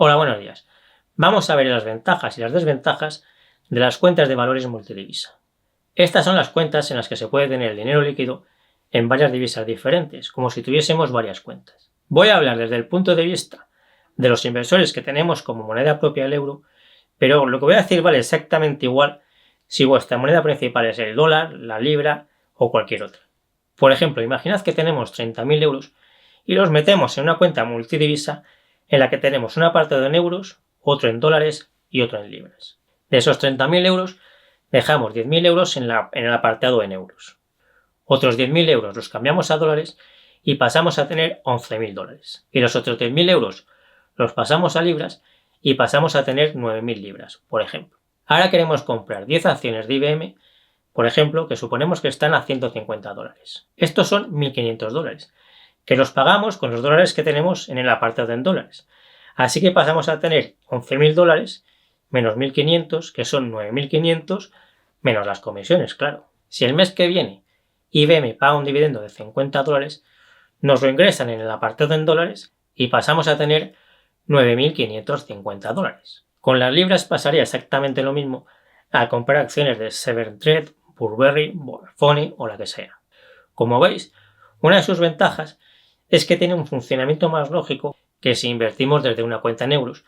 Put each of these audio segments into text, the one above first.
Hola, buenos días. Vamos a ver las ventajas y las desventajas de las cuentas de valores multidivisa. Estas son las cuentas en las que se puede tener el dinero líquido en varias divisas diferentes, como si tuviésemos varias cuentas. Voy a hablar desde el punto de vista de los inversores que tenemos como moneda propia el euro, pero lo que voy a decir vale exactamente igual si vuestra moneda principal es el dólar, la libra o cualquier otra. Por ejemplo, imaginad que tenemos 30.000 euros y los metemos en una cuenta multidivisa en la que tenemos un apartado en euros, otro en dólares y otro en libras. De esos 30.000 euros dejamos 10.000 euros en el apartado en euros. Otros 10.000 euros los cambiamos a dólares y pasamos a tener 11.000 dólares. Y los otros 10.000 euros los pasamos a libras y pasamos a tener 9.000 libras, por ejemplo. Ahora queremos comprar 10 acciones de IBM, por ejemplo, que suponemos que están a 150 dólares. Estos son 1.500 dólares, que los pagamos con los dólares que tenemos en el apartado en dólares. Así que pasamos a tener 11.000 dólares menos 1.500, que son 9.500, menos las comisiones, claro. Si el mes que viene IBM paga un dividendo de 50 dólares, nos lo ingresan en el apartado en dólares y pasamos a tener 9.550 dólares. Con las libras pasaría exactamente lo mismo al comprar acciones de Severn Trade, Burberry, Vodafone o la que sea. Como veis, una de sus ventajas es que tiene un funcionamiento más lógico que si invertimos desde una cuenta en euros,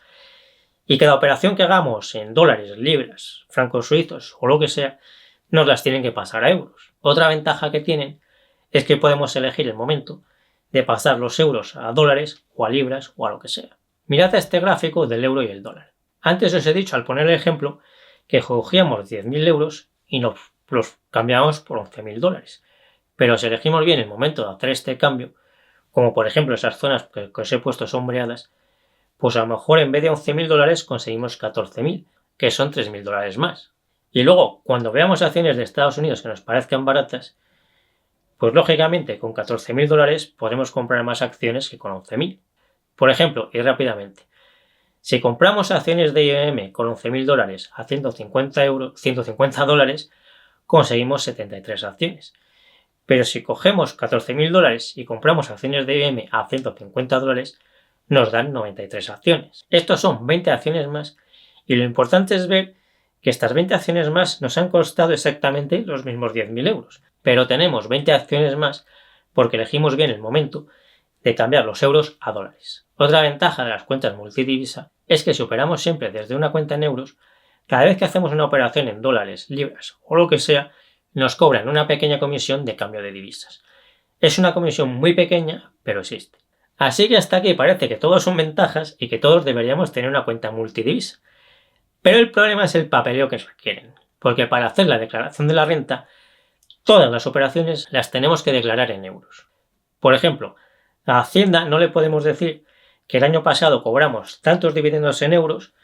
y cada operación que hagamos en dólares, libras, francos suizos o lo que sea, nos las tienen que pasar a euros. Otra ventaja que tienen es que podemos elegir el momento de pasar los euros a dólares o a libras o a lo que sea. Mirad este gráfico del euro y el dólar. Antes os he dicho al poner el ejemplo que cogíamos 10.000 euros y nos los cambiamos por 11.000 dólares. Pero si elegimos bien el momento de hacer este cambio, como por ejemplo esas zonas que os he puesto sombreadas, pues a lo mejor en vez de 11.000 dólares conseguimos 14.000, que son 3.000 dólares más. Y luego, cuando veamos acciones de Estados Unidos que nos parezcan baratas, pues lógicamente con 14.000 dólares podremos comprar más acciones que con 11.000. Por ejemplo, y rápidamente, si compramos acciones de IBM con 11.000 dólares a 150 dólares, conseguimos 73 acciones. Pero si cogemos 14.000 dólares y compramos acciones de IBM a 150 dólares, nos dan 93 acciones. Estos son 20 acciones más y lo importante es ver que estas 20 acciones más nos han costado exactamente los mismos 10.000 euros, pero tenemos 20 acciones más porque elegimos bien el momento de cambiar los euros a dólares. Otra ventaja de las cuentas multidivisa es que si operamos siempre desde una cuenta en euros, cada vez que hacemos una operación en dólares, libras o lo que sea, nos cobran una pequeña comisión de cambio de divisas. Es una comisión muy pequeña, pero existe. Así que hasta aquí parece que todos son ventajas y que todos deberíamos tener una cuenta multidivisa. Pero el problema es el papeleo que requieren, porque para hacer la declaración de la renta, todas las operaciones las tenemos que declarar en euros. Por ejemplo, a Hacienda no le podemos decir que el año pasado cobramos tantos dividendos en euros,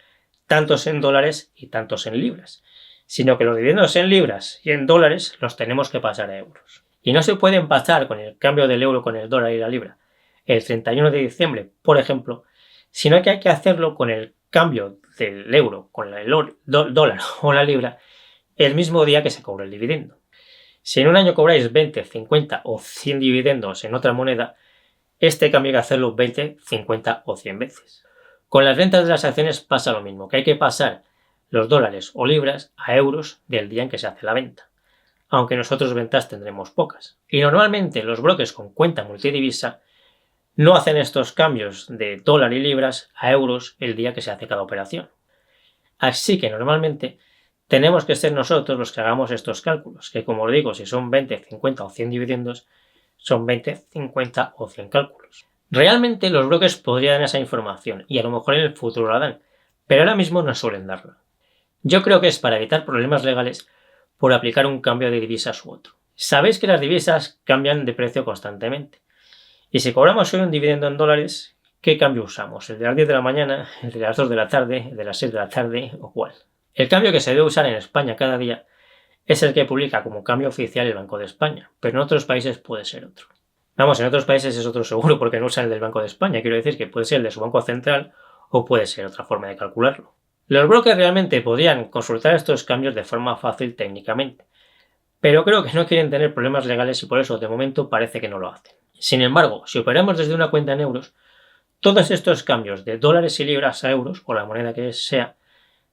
tantos en dólares y tantos en libras, sino que los dividendos en libras y en dólares los tenemos que pasar a euros. Y no se pueden pasar con el cambio del euro con el dólar y la libra el 31 de diciembre, por ejemplo, sino que hay que hacerlo con el cambio del euro con el dólar o la libra el mismo día que se cobra el dividendo. Si en un año cobráis 20, 50 o 100 dividendos en otra moneda, este cambio hay que hacerlo 20, 50 o 100 veces. Con las ventas de las acciones pasa lo mismo, que hay que pasar los dólares o libras a euros del día en que se hace la venta, aunque nosotros ventas tendremos pocas. Y normalmente los brokers con cuenta multidivisa no hacen estos cambios de dólar y libras a euros el día que se hace cada operación. Así que normalmente tenemos que ser nosotros los que hagamos estos cálculos, que como os digo, si son 20, 50 o 100 dividendos, son 20, 50 o 100 cálculos. Realmente los brokers podrían dar esa información y a lo mejor en el futuro la dan, pero ahora mismo no suelen darla. Yo creo que es para evitar problemas legales por aplicar un cambio de divisas u otro. Sabéis que las divisas cambian de precio constantemente. Y si cobramos hoy un dividendo en dólares, ¿qué cambio usamos? ¿El de las 10 de la mañana, el de las 2 de la tarde, el de las 6 de la tarde o cuál? El cambio que se debe usar en España cada día es el que publica como cambio oficial el Banco de España, pero en otros países puede ser otro. Vamos, en otros países es otro seguro porque no usan el del Banco de España, quiero decir que puede ser el de su banco central o puede ser otra forma de calcularlo. Los brokers realmente podrían consultar estos cambios de forma fácil técnicamente, pero creo que no quieren tener problemas legales y por eso de momento parece que no lo hacen. Sin embargo, si operamos desde una cuenta en euros, Todos estos cambios de dólares y libras a euros, o la moneda que sea,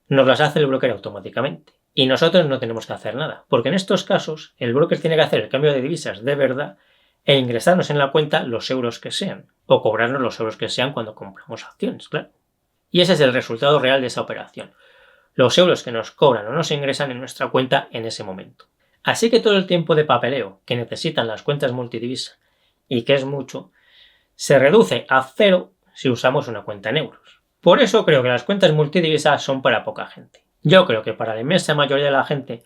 nos las hace el broker automáticamente. Y nosotros no tenemos que hacer nada, porque en estos casos el broker tiene que hacer el cambio de divisas de verdad e ingresarnos en la cuenta los euros que sean, o cobrarnos los euros que sean cuando compramos acciones, claro. Y ese es el resultado real de esa operación. Los euros que nos cobran o nos ingresan en nuestra cuenta en ese momento. Así que todo el tiempo de papeleo que necesitan las cuentas multidivisa, y que es mucho, se reduce a cero si usamos una cuenta en euros. Por eso creo que las cuentas multidivisa son para poca gente. Yo creo que para la inmensa mayoría de la gente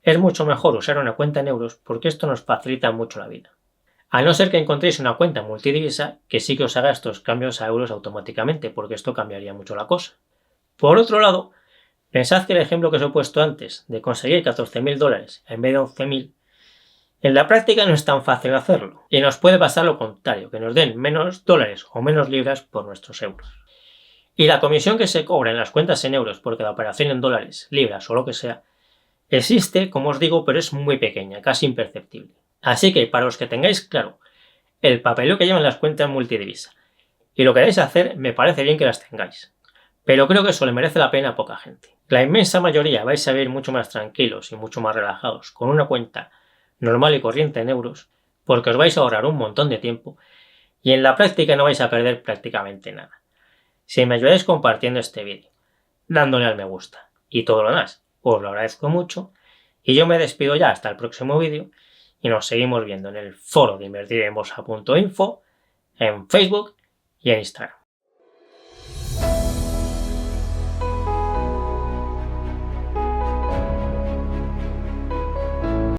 es mucho mejor usar una cuenta en euros porque esto nos facilita mucho la vida. A no ser que encontréis una cuenta multidivisa que sí que os haga estos cambios a euros automáticamente, porque esto cambiaría mucho la cosa. Por otro lado, pensad que el ejemplo que os he puesto antes, de conseguir 14.000 dólares en vez de 11.000, en la práctica no es tan fácil hacerlo, y nos puede pasar lo contrario, que nos den menos dólares o menos libras por nuestros euros. Y la comisión que se cobra en las cuentas en euros por cada operación en dólares, libras o lo que sea, existe, como os digo, pero es muy pequeña, casi imperceptible. Así que, para los que tengáis claro el papeleo que llevan las cuentas multidivisa y lo que queréis hacer, me parece bien que las tengáis. Pero creo que eso le merece la pena a poca gente. La inmensa mayoría vais a vivir mucho más tranquilos y mucho más relajados con una cuenta normal y corriente en euros, porque os vais a ahorrar un montón de tiempo y en la práctica no vais a perder prácticamente nada. Si me ayudáis compartiendo este vídeo, dándole al me gusta y todo lo demás, os lo agradezco mucho y yo me despido ya hasta el próximo vídeo y nos seguimos viendo en el foro de invertirenbolsa.info, en Facebook y en Instagram.